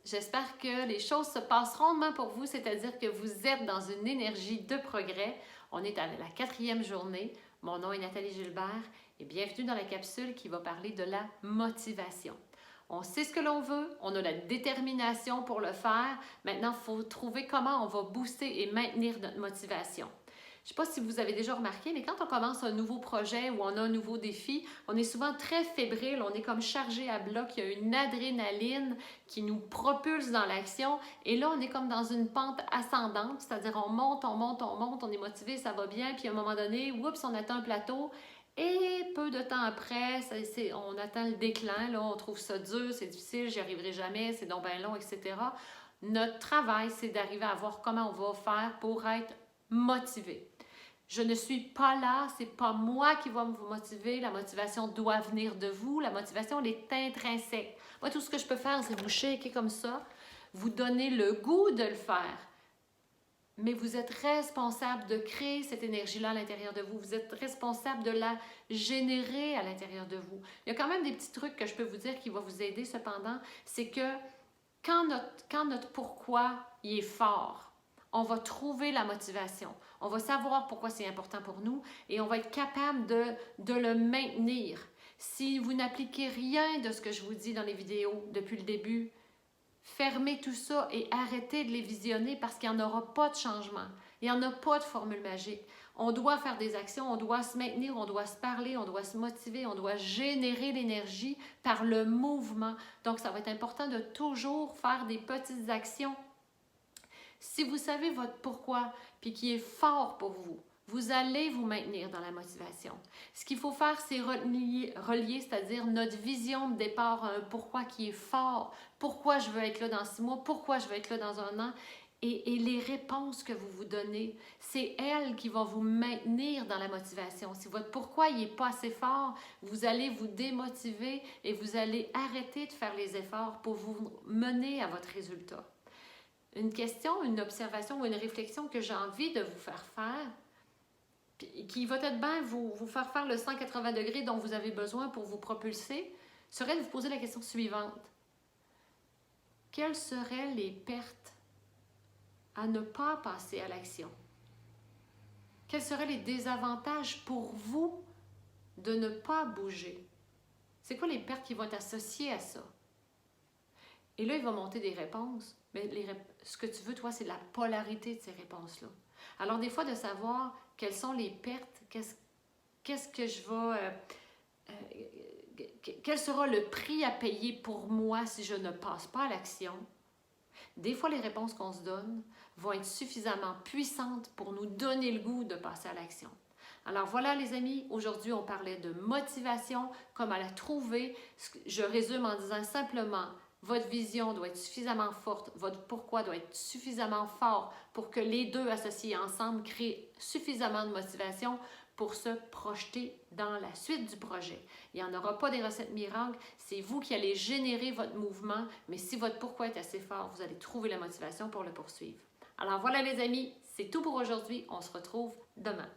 J'espère que les choses se passent rondement pour vous, c'est-à-dire que vous êtes dans une énergie de progrès. On est à la 4e journée. Mon nom est Nathalie Gilbert et bienvenue dans la capsule qui va parler de la motivation. On sait ce que l'on veut, on a la détermination pour le faire. Maintenant, il faut trouver comment on va booster et maintenir notre motivation. Je ne sais pas si vous avez déjà remarqué, mais quand on commence un nouveau projet ou on a un nouveau défi, on est souvent très fébrile, on est comme chargé à bloc, il y a une adrénaline qui nous propulse dans l'action et là, on est comme dans une pente ascendante, c'est-à-dire on monte, on monte, on monte, on est motivé, ça va bien, puis à un moment donné, oups, on atteint un plateau et peu de temps après, on atteint le déclin, là, on trouve ça dur, c'est difficile, j'y arriverai jamais, c'est donc bien long, etc. Notre travail, c'est d'arriver à voir comment on va faire pour être motivé. Je ne suis pas là, c'est pas moi qui va vous motiver, la motivation doit venir de vous, la motivation elle est intrinsèque. Moi, tout ce que je peux faire, c'est vous shaker comme ça, vous donner le goût de le faire. Mais vous êtes responsable de créer cette énergie-là à l'intérieur de vous. Vous êtes responsable de la générer à l'intérieur de vous. Il y a quand même des petits trucs que je peux vous dire qui vont vous aider cependant. C'est que quand notre pourquoi il est fort, on va trouver la motivation. On va savoir pourquoi c'est important pour nous et on va être capable de le maintenir. Si vous n'appliquez rien de ce que je vous dis dans les vidéos depuis le début, fermez tout ça et arrêtez de les visionner parce qu'il n'y en aura pas de changement. Il n'y en a pas de formule magique. On doit faire des actions, on doit se maintenir, on doit se parler, on doit se motiver, on doit générer l'énergie par le mouvement. Donc, ça va être important de toujours faire des petites actions. Si vous savez votre pourquoi, puis qui est fort pour vous, vous allez vous maintenir dans la motivation. Ce qu'il faut faire, c'est relier, c'est-à-dire notre vision de départ à un pourquoi qui est fort. Pourquoi je veux être là dans 6 mois, pourquoi je veux être là dans un an. Et les réponses que vous vous donnez, c'est elles qui vont vous maintenir dans la motivation. Si votre pourquoi n'est pas assez fort, vous allez vous démotiver et vous allez arrêter de faire les efforts pour vous mener à votre résultat. Une question, une observation ou une réflexion que j'ai envie de vous faire faire, qui va être bien vous faire le 180 degrés dont vous avez besoin pour vous propulser, serait de vous poser la question suivante. Quelles seraient les pertes à ne pas passer à l'action? Quels seraient les désavantages pour vous de ne pas bouger? C'est quoi les pertes qui vont être associées à ça? Et là, il va monter des réponses. Mais ce que tu veux, toi, c'est la polarité de ces réponses-là. Alors, des fois, de savoir quelles sont les pertes, qu'est-ce que je vais... quel sera le prix à payer pour moi si je ne passe pas à l'action? Des fois, les réponses qu'on se donne vont être suffisamment puissantes pour nous donner le goût de passer à l'action. Alors voilà les amis, aujourd'hui on parlait de motivation, comment la trouver. Je résume en disant simplement, votre vision doit être suffisamment forte, votre pourquoi doit être suffisamment fort pour que les deux associés ensemble créent suffisamment de motivation pour se projeter dans la suite du projet. Il n'y en aura pas des recettes miracles, c'est vous qui allez générer votre mouvement, mais si votre pourquoi est assez fort, vous allez trouver la motivation pour le poursuivre. Alors voilà les amis, c'est tout pour aujourd'hui, on se retrouve demain.